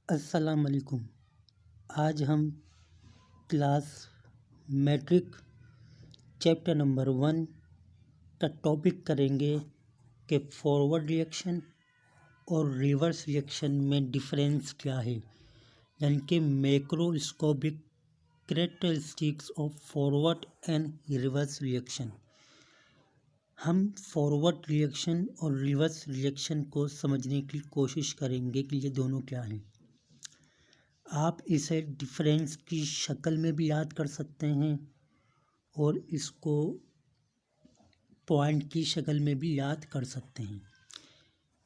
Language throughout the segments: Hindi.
अस्सलाम वालेकुम। आज हम क्लास मैट्रिक चैप्टर नंबर 1 का टॉपिक करेंगे कि फॉरवर्ड रिएक्शन और रिवर्स रिएक्शन में डिफरेंस क्या है, यानी कि macroscopic characteristics of forward and reverse reaction. हम फॉरवर्ड रिएक्शन और रिवर्स रिएक्शन को समझने की कोशिश करेंगे कि ये दोनों क्या हैं। आप इसे डिफरेंस की शक्ल में भी याद कर सकते हैं और इसको पॉइंट की शक्ल में भी याद कर सकते हैं।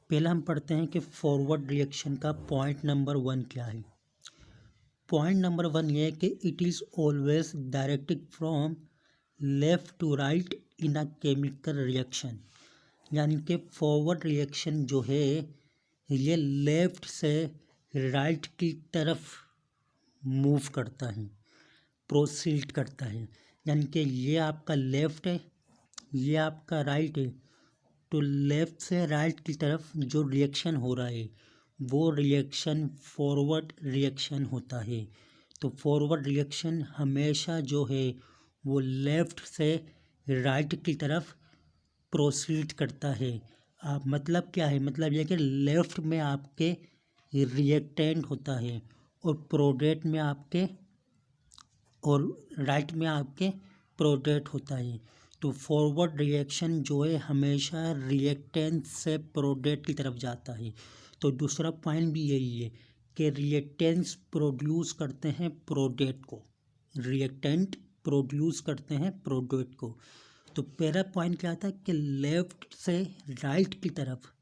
पहला हम पढ़ते हैं कि फॉरवर्ड रिएक्शन का पॉइंट नंबर 1 क्या है। पॉइंट नंबर 1 ये है कि it is always directed from left to right in a chemical reaction, यानी कि फॉरवर्ड रिएक्शन जो है ये लेफ़्ट से राइट की तरफ मूव करता है, प्रोसीड करता है। यानी कि ये आपका लेफ़्ट है, ये आपका राइट है, तो लेफ़्ट से राइट की तरफ जो रिएक्शन हो रहा है वो रिएक्शन फॉरवर्ड रिएक्शन होता है। तो फॉरवर्ड रिएक्शन हमेशा जो है वो लेफ़्ट से राइट की तरफ प्रोसीड करता है। आप मतलब क्या है, मतलब यह कि लेफ़्ट में आपके रिएक्टेंट होता है और प्रोडक्ट में आपके और राइट में आपके प्रोडक्ट होता है। तो फॉरवर्ड रिएक्शन जो है हमेशा रिएक्टेंट से प्रोडक्ट की तरफ जाता है। तो दूसरा पॉइंट भी यही है कि रिएक्टेंट्स प्रोड्यूस करते हैं प्रोडक्ट को, रिएक्टेंट प्रोड्यूस करते हैं प्रोडक्ट को। तो पहला पॉइंट क्या था कि लेफ्ट से राइट की तरफ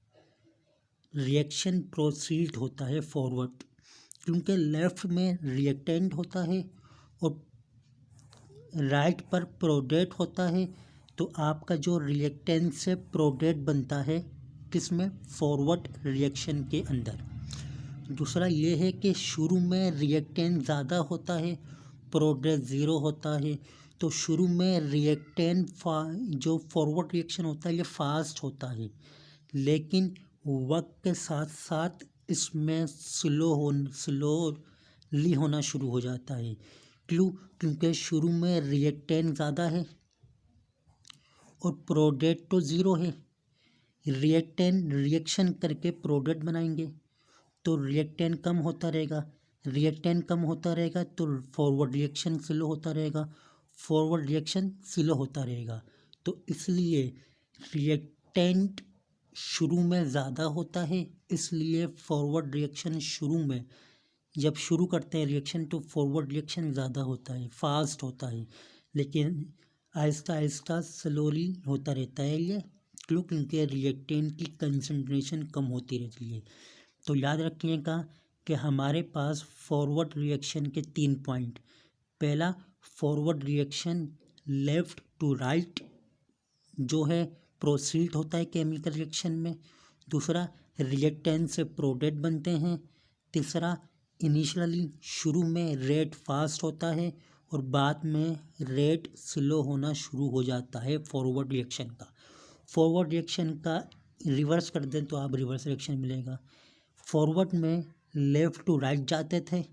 रिएक्शन प्रोसीड होता है फॉरवर्ड, क्योंकि लेफ्ट में रिएक्टेंट होता है और राइट पर प्रोडक्ट होता है। तो आपका जो रिएक्टेंट से प्रोडक्ट बनता है किसमें, फॉरवर्ड रिएक्शन के अंदर। दूसरा ये है कि शुरू में रिएक्टेंट ज़्यादा होता है, प्रोडक्ट ज़ीरो होता है। तो शुरू में रिएक्टेंट जो फॉरवर्ड रिएक्शन होता है ये फास्ट होता है, लेकिन वक्त के साथ साथ इसमें स्लोली होना शुरू हो जाता है। क्यों? क्योंकि शुरू में रिएक्टेंट ज़्यादा है और प्रोडक्ट तो ज़ीरो है। रिएक्टेंट रिएक्शन करके प्रोडक्ट बनाएंगे तो रिएक्टेंट कम होता रहेगा, रिएक्टेंट कम होता रहेगा तो फॉरवर्ड रिएक्शन स्लो होता रहेगा, फॉरवर्ड रिएक्शन स्लो होता रहेगा। तो इसलिए रिएक्टेंट शुरू में ज़्यादा होता है, इसलिए फॉरवर्ड रिएक्शन शुरू में जब शुरू करते हैं रिएक्शन तो फॉरवर्ड रिएक्शन ज़्यादा होता है, फास्ट होता है, लेकिन आहिस्ता आहिस्ता स्लोली होता रहता है ये। क्यों? क्योंकि रिएक्टेंट की कंसंट्रेशन कम होती रहती है। तो याद रखिएगा कि हमारे पास फॉरवर्ड रिएक्शन के 3 पॉइंट। पहला, forward reaction left to right जो है प्रोसीड होता है केमिकल रिएक्शन में। दूसरा, रिएक्टेंट से प्रोडक्ट बनते हैं। तीसरा, इनिशियली शुरू में रेट फास्ट होता है और बाद में रेट स्लो होना शुरू हो जाता है फॉरवर्ड रिएक्शन का। फॉरवर्ड रिएक्शन का रिवर्स कर दें तो आप रिवर्स रिएक्शन मिलेगा। फॉरवर्ड में लेफ़्ट टू राइट जाते थे,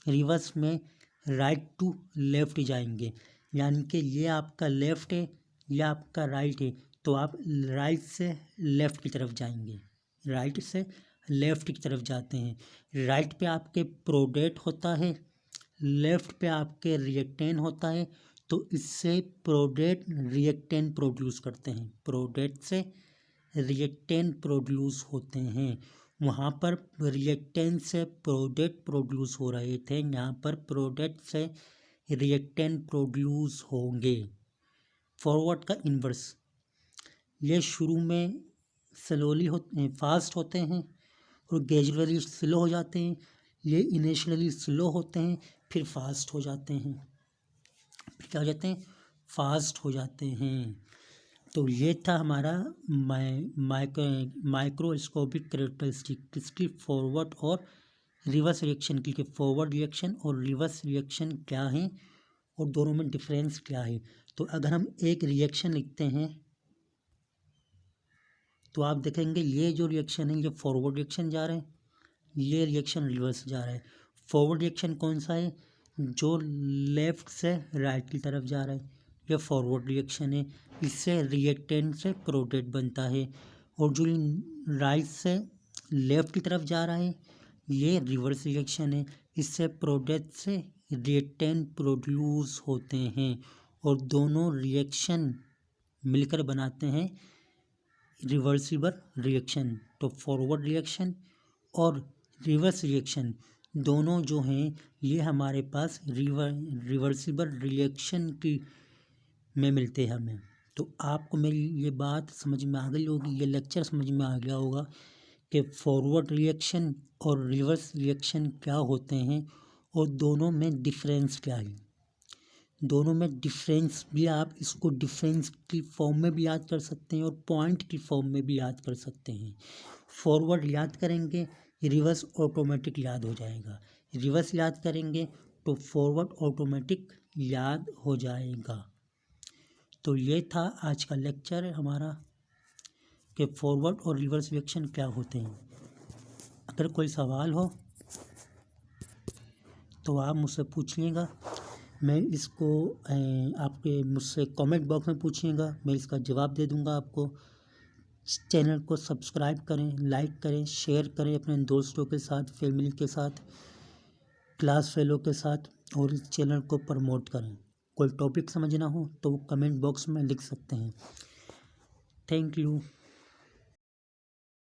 रिवर्स में राइट टू लेफ़्ट जाएंगे। यानी कि ये आपका लेफ़्ट है, ये आपका राइट है, तो आप राइट से लेफ़्ट की तरफ जाएंगे, राइट से लेफ़्ट की तरफ जाते हैं। राइट पे आपके प्रोडक्ट होता है, लेफ़्ट पे आपके रिएक्टेंट होता है। तो इससे प्रोडक्ट रिएक्टेंट प्रोड्यूस करते हैं, प्रोडक्ट से रिएक्टेंट प्रोड्यूस होते हैं। वहाँ पर रिएक्टेंट से प्रोडक्ट प्रोड्यूस हो रहे थे, यहाँ पर प्रोडक्ट से रिएक्टेंट प्रोड्यूस होंगे। फॉरवर्ड का इन्वर्स, ये शुरू में स्लोली होते हैं, फास्ट होते हैं और ग्रेजुअली स्लो हो जाते हैं। ये इनिशियली स्लो होते हैं फिर फास्ट हो जाते हैं, फिर क्या हो जाते हैं, फास्ट हो जाते हैं। तो ये था हमारा माइक्रोस्कोपिक कैरेक्टरिस्टिक किसकी, फॉरवर्ड और रिवर्स रिएक्शन की। फॉरवर्ड रिएक्शन और रिवर्स रिएक्शन क्या हैं और दोनों में डिफरेंस क्या है। तो अगर हम एक रिएक्शन लिखते हैं तो आप देखेंगे ये जो रिएक्शन है ये फॉरवर्ड रिएक्शन जा रहे हैं, ये रिएक्शन रिवर्स जा रहा है। फॉरवर्ड रिएक्शन कौन सा है, जो लेफ्ट से राइट की तरफ जा रहा है, ये फॉरवर्ड रिएक्शन है। इससे रिएक्टेंट से प्रोडक्ट बनता है। और जो राइट से लेफ्ट की तरफ जा रहा है, ये रिवर्स रिएक्शन है। इससे प्रोडक्ट से रिएक्टेंट प्रोड्यूस होते हैं और दोनों रिएक्शन मिलकर बनाते हैं रिवर्सिबल रिएक्शन। तो फॉरवर्ड रिएक्शन और रिवर्स रिएक्शन दोनों जो हैं ये हमारे पास रिवर्सिबल रिएक्शन की में मिलते हैं हमें। तो आपको मेरी ये बात समझ में आ गई होगी, ये लेक्चर समझ में आ गया होगा कि फॉरवर्ड रिएक्शन और रिवर्स रिएक्शन क्या होते हैं और दोनों में डिफरेंस क्या है। दोनों में डिफरेंस भी आप इसको डिफरेंस की फॉर्म में भी याद कर सकते हैं और पॉइंट की फॉर्म में भी याद कर सकते हैं। फॉरवर्ड याद करेंगे, रिवर्स ऑटोमेटिक याद हो जाएगा। रिवर्स याद करेंगे तो फॉरवर्ड ऑटोमेटिक याद हो जाएगा। तो ये था आज का लेक्चर हमारा कि फॉरवर्ड और रिवर्स रिएक्शन क्या होते हैं। अगर कोई सवाल हो तो आप मुझसे पूछिएगा, मैं इसको आपके मुझसे कमेंट बॉक्स में पूछिएगा, मैं इसका जवाब दे दूंगा आपको। चैनल को सब्सक्राइब करें, लाइक करें, शेयर करें अपने दोस्तों के साथ, फैमिली के साथ, क्लास फेलो के साथ, और इस चैनल को प्रमोट करें। कोई टॉपिक समझना हो तो वो कमेंट बॉक्स में लिख सकते हैं। Thank you.